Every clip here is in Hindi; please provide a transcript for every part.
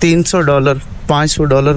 $300 $500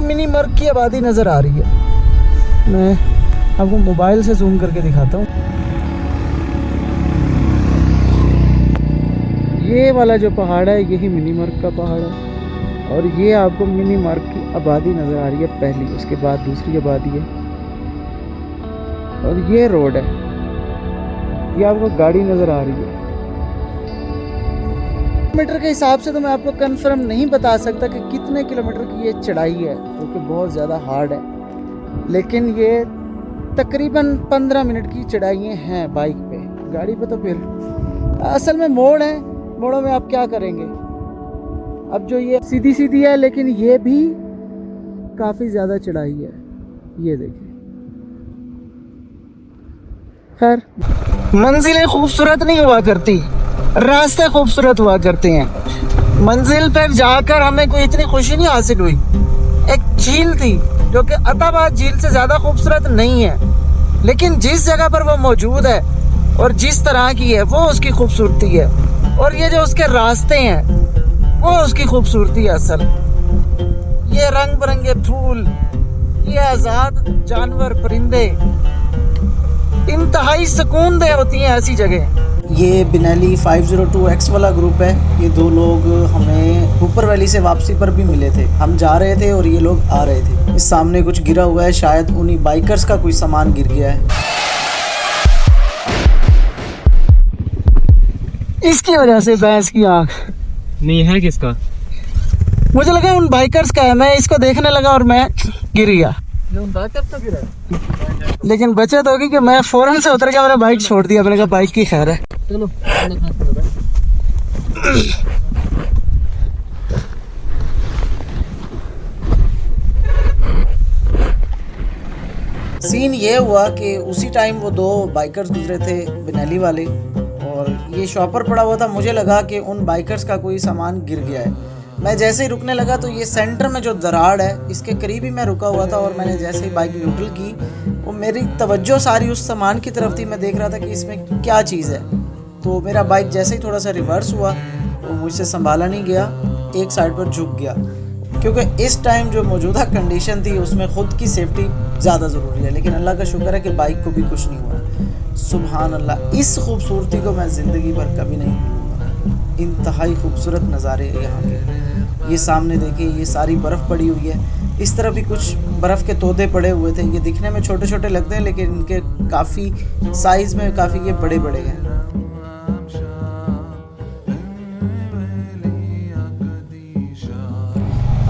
वो मिनी मर्ग की आबादी नज़र आ रही है। मैं आपको मोबाइल से जूम करके दिखाता हूँ। ये वाला जो पहाड़ है यही मिनी मर्ग का पहाड़ है और ये आपको मिनी मर्ग की आबादी नज़र आ रही है पहली, उसके बाद दूसरी आबादी है और ये रोड है, ये आपको गाड़ी नज़र आ रही है। किलोमीटर के हिसाब से तो मैं आपको कंफर्म नहीं बता सकता कि कितने किलोमीटर की ये चढ़ाई है, क्योंकि बहुत ज़्यादा हार्ड है, लेकिन ये तकरीबन 15 मिनट की चढ़ाइयाँ हैं बाइक पे। गाड़ी पे तो फिर असल में मोड़ है, मोड़ों में आप क्या करेंगे। अब जो ये सीधी सीधी है लेकिन ये भी काफ़ी ज़्यादा चढ़ाई है, ये देखिए। खैर, मंजिलें खूबसूरत नहीं हुआ करती, रास्ते खूबसूरत हुआ करते हैं। मंजिल पर जाकर हमें कोई इतनी खुशी नहीं हासिल हुई। एक झील थी जो कि अताबाद झील से ज़्यादा खूबसूरत नहीं है, लेकिन जिस जगह पर वो मौजूद है और जिस तरह की है वो उसकी खूबसूरती है, और ये जो उसके रास्ते हैं वो उसकी खूबसूरती है असल। ये रंग बिरंगे फूल, ये आज़ाद जानवर परिंदे, इंतहाई सुकून दे होती हैं ऐसी जगह। ये बिनैली 502X वाला ग्रुप है। ये दो लोग हमें ऊपर वैली से वापसी पर भी मिले थे। हम जा रहे थे और ये लोग आ रहे थे। इस सामने कुछ गिरा हुआ है, शायद उन्हीं बाइकर्स का कोई सामान गिर गया है, इसकी वजह से भैंस की आँख नहीं है। किसका? मुझे लगा उन बाइकर्स का है। मैं इसको देखने लगा और मैं गिर गया, लेकिन बचत होगी कि मैं फौरन से उतर गया, मैंने बाइक छोड़ दिया। मैंने कहा बाइक की खैर है। चलो सीन ये हुआ कि उसी टाइम वो दो बाइकर्स गुजरे थे, बिनैली वाले, और ये शॉपर पड़ा हुआ था। मुझे लगा कि उन बाइकर्स का कोई सामान गिर गया है। मैं जैसे ही रुकने लगा तो ये सेंटर में जो दराड़ है इसके करीब ही मैं रुका हुआ था, और मैंने जैसे ही बाइक न्यूट्रल की वो मेरी तवज्जो सारी उस सामान की तरफ थी। मैं देख रहा था कि इसमें क्या चीज़ है। तो मेरा बाइक जैसे ही थोड़ा सा रिवर्स हुआ तो मुझसे संभाला नहीं गया, एक साइड पर झुक गया, क्योंकि इस टाइम जो मौजूदा कंडीशन थी उसमें ख़ुद की सेफ्टी ज़्यादा ज़रूरी है। लेकिन अल्लाह का शुक्र है कि बाइक को भी कुछ नहीं हुआ। सुभान अल्लाह, इस खूबसूरती को मैं ज़िंदगी भर कभी नहीं भूलूंगा। इंतहाई खूबसूरत नज़ारे हैं यहाँ के। ये सामने देखिए, ये सारी बर्फ़ पड़ी हुई है। इस तरफ भी कुछ बर्फ़ के तोदे पड़े हुए थे। ये दिखने में छोटे छोटे लगते हैं, लेकिन इनके काफ़ी साइज़ में काफ़ी ये बड़े बड़े हैं।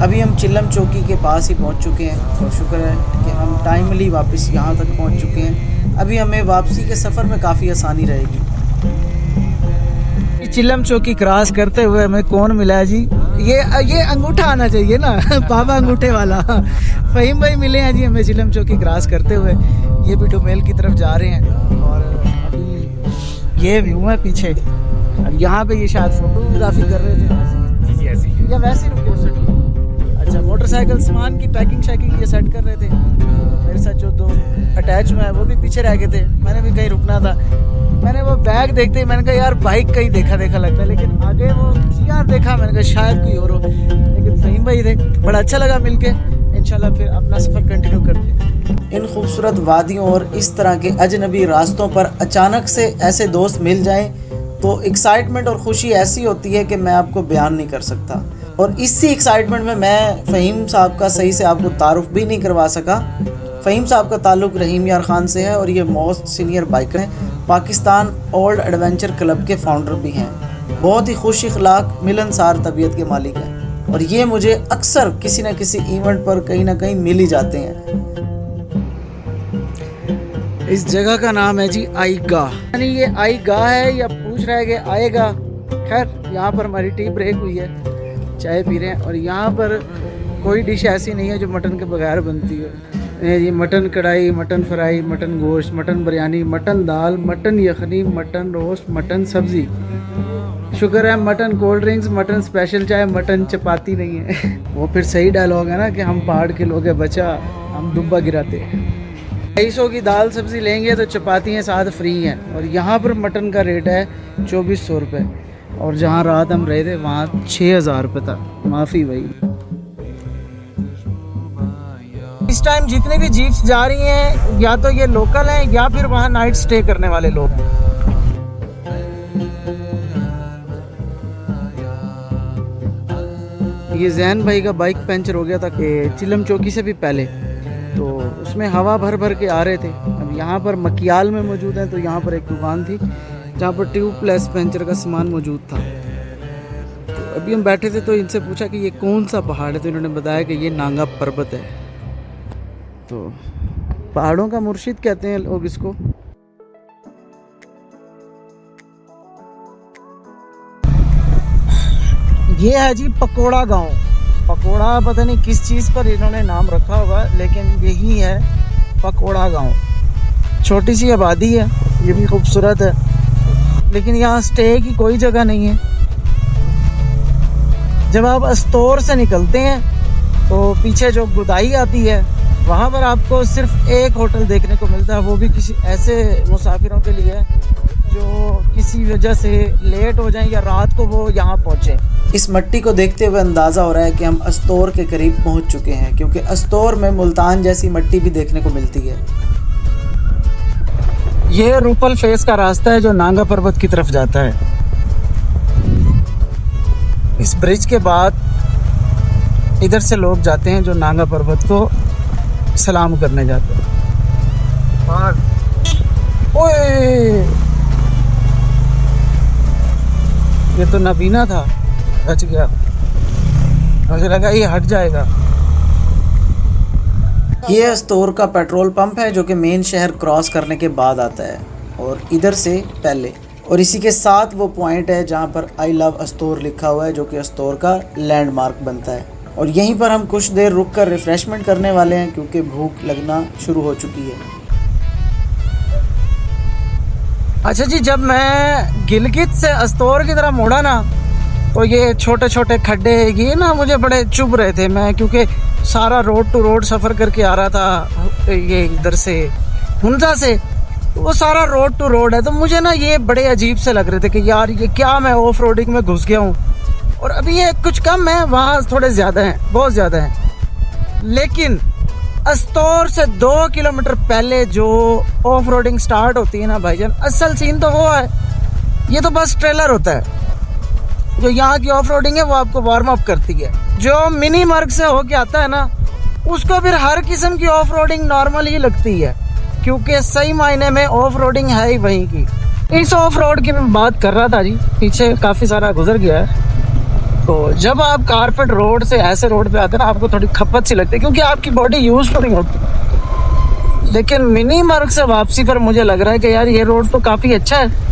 अभी हम चिल्लम चौकी के पास ही पहुंच चुके हैं, और शुक्र है कि हम टाइमली वापस यहाँ तक पहुंच चुके हैं। अभी हमें वापसी के सफ़र में काफ़ी आसानी रहेगी। चिल्लम चौकी क्रॉस करते हुए हमें कौन मिला है जी? ये अंगूठा आना चाहिए ना, बाबा अंगूठे वाला फ़हीम भाई मिले हैं जी हमें चिल्लम चौकी क्रॉस करते हुए। ये भी डोमेल की तरफ जा रहे हैं, और अभी ये व्यू है पीछे। यहाँ पे ये शायद फोटोग्राफी कर रहे थे या वैसे रुके। अच्छा, मोटरसाइकिल सामान की पैकिंग शैकिंग ये सेट कर रहे थे। मेरे साथ जो दो अटैच में है वो भी पीछे रह गए थे। मैंने भी कहीं रुकना था। मैंने वो बैग देखते ही मैंने कहा यार बाइक कहीं देखा देखा लगता है, लेकिन आगे वो यार देखा, मैंने कहा शायद कोई और हो, लेकिन फ़हीम भाई थे। बड़ा अच्छा लगा मिलके। इंशाल्लाह फिर अपना सफ़र कंटिन्यू करते हैं। इन खूबसूरत वादियों और इस तरह के अजनबी रास्तों पर अचानक से ऐसे दोस्त मिल जाएं तो एक्साइटमेंट और ख़ुशी ऐसी होती है कि मैं आपको बयान नहीं कर सकता। और इसी एक्साइटमेंट में मैं फ़हीम साहब का सही से आपको तारुफ भी नहीं करवा सका। फ़हीम साहब का ताल्लुक़ रहीम यार ख़ान से है, और ये मोस्ट सीनियर बाइकर हैं। पाकिस्तान ओल्ड एडवेंचर क्लब के फाउंडर भी हैं। बहुत ही खुश अखलाक, मिलनसार तबीयत के मालिक हैं, और ये मुझे अक्सर किसी न किसी इवेंट पर कहीं ना कहीं मिल ही जाते हैं। इस जगह का नाम है जी आई गाह, यानी ये आई गाह है या पूछ रहा है कि आएगा। खैर, यहाँ पर हमारी टी ब्रेक हुई है, चाय पी रहे हैं, और यहाँ पर कोई डिश ऐसी नहीं है जो मटन के बगैर बनती है। ये मटन कढ़ाई, मटन फ्राई, मटन गोश्त, मटन बिरयानी, मटन दाल, मटन यखनी, मटन रोस्ट, मटन सब्ज़ी। शुक्र है mutton cold drinks, mutton special चाय, मटन चपाती नहीं है। वो फिर सही डायलॉग है ना कि हम पहाड़ के लोग हैं बचा, हम दुब्बा गिराते हैं। 250 की दाल सब्ज़ी लेंगे तो चपातियाँ साथ फ्री हैं, और यहाँ पर मटन का रेट है 2400 रुपये, और जहाँ रात हम रहे थे वहाँ 6000 रुपये था। माफ़ी भाई। इस टाइम जितनी भी जीप्स जा रही हैं या तो ये लोकल हैं या फिर वहाँ नाइट स्टे करने वाले लोग हैं। ये जैन भाई का बाइक पंचर हो गया था कि चिलम चौकी से भी पहले, तो उसमें हवा भर भर के आ रहे थे। अब यहाँ पर मकियाल में मौजूद हैं, तो यहाँ पर एक दुकान थी जहाँ पर ट्यूबलेस पंचर का सामान मौजूद था। तो अभी हम बैठे थे तो इनसे पूछा कि ये कौन सा पहाड़ है, तो इन्होंने बताया कि ये नांगा पर्वत है। तो पहाड़ों का मुर्शिद कहते हैं लोग इसको। ये है जी पकोड़ा गांव। पकोड़ा पता नहीं किस चीज़ पर इन्होंने नाम रखा होगा, लेकिन यही है पकोड़ा गांव। छोटी सी आबादी है, ये भी खूबसूरत है, लेकिन यहाँ स्टे की कोई जगह नहीं है। जब आप अस्तौर से निकलते हैं तो पीछे जो गुदाई आती है वहाँ पर आपको सिर्फ एक होटल देखने को मिलता है, वो भी किसी ऐसे मुसाफिरों के लिए जो किसी वजह से लेट हो जाएं या रात को वो यहाँ पहुँचे। इस मट्टी को देखते हुए अंदाज़ा हो रहा है कि हम अस्तौर के करीब पहुँच चुके हैं, क्योंकि अस्तौर में मुल्तान जैसी मट्टी भी देखने को मिलती है। ये रूपल फेस का रास्ता है जो नांगा पर्वत की तरफ जाता है। इस ब्रिज के बाद इधर से लोग जाते हैं जो नांगा पर्वत को सलाम करने जाते हैं। और ओए, ये तो नबीना था, बच गया। मुझे लगा ये हट जाएगा। ये अस्तौर का पेट्रोल पंप है जो कि मेन शहर क्रॉस करने के बाद आता है, और इधर से पहले। और इसी के साथ वो पॉइंट है जहाँ पर आई लव अस्तौर लिखा हुआ है, जो कि अस्तौर का लैंडमार्क बनता है। और यहीं पर हम कुछ देर रुक कर रिफ़्रेशमेंट करने वाले हैं, क्योंकि भूख लगना शुरू हो चुकी है। अच्छा जी, जब मैं गिलगित से अस्तौर की तरफ मुड़ा ना, तो ये छोटे छोटे खड्डे ये ना मुझे बड़े चुभ रहे थे। मैं क्योंकि सारा रोड टू रोड सफ़र करके आ रहा था, ये इधर से हुंजा से, तो वो सारा रोड टू रोड है, तो मुझे ना ये बड़े अजीब से लग रहे थे कि यार ये क्या मैं ऑफ रोडिंग में घुस गया हूँ। और अभी ये कुछ कम है, वहाँ थोड़े ज़्यादा हैं, बहुत ज़्यादा हैं। लेकिन अस्तौर से 2 किलोमीटर पहले जो ऑफ रोडिंग स्टार्ट होती है ना भाईजान, असल सीन तो वो है। ये तो बस ट्रेलर होता है। जो यहाँ की ऑफ रोडिंग है वो आपको वार्म अप करती है। जो मिनी मर्ग से होके आता है ना, उसको फिर हर किस्म की ऑफ रोडिंग नॉर्मल ही लगती है, क्योंकि सही मायने में ऑफ रोडिंग है ही वहीं की। इस ऑफ रोड की मैं बात कर रहा था जी, पीछे काफ़ी सारा गुजर गया है। तो जब आप कारपेट रोड से ऐसे रोड पे आते हैं ना, आपको थोड़ी खपत सी लगती है, क्योंकि आपकी बॉडी यूज तो नहीं होती। लेकिन मिनी मार्ग से वापसी पर मुझे लग रहा है कि यार ये रोड तो काफ़ी अच्छा है।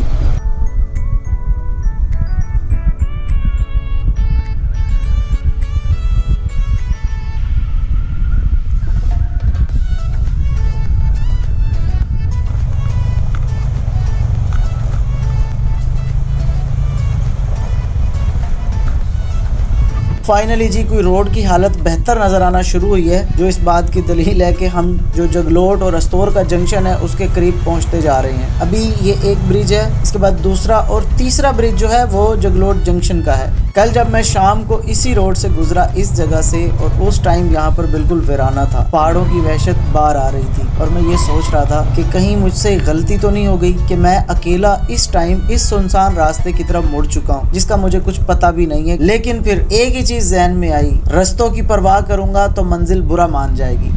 फाइनली जी कोई रोड की हालत बेहतर नज़र आना शुरू हुई है, जो इस बात की दलील है कि हम जो जगलोट और अस्तौर का जंक्शन है उसके करीब पहुंचते जा रहे हैं। अभी ये एक ब्रिज है, इसके बाद दूसरा और तीसरा ब्रिज जो है वो जगलोट जंक्शन का है। कल जब मैं शाम को इसी रोड से गुजरा इस जगह से, और उस टाइम यहाँ पर बिल्कुल वीराना था, पहाड़ों की वहशत बाहर आ रही थी, और मैं ये सोच रहा था कि कहीं मुझसे गलती तो नहीं हो गई कि मैं अकेला इस टाइम इस सुनसान रास्ते की तरफ मुड़ चुका हूँ, जिसका मुझे कुछ पता भी नहीं है। लेकिन फिर एक ही चीज ज़हन में आई, रास्तों की परवाह करूंगा तो मंजिल बुरा मान जाएगी।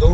2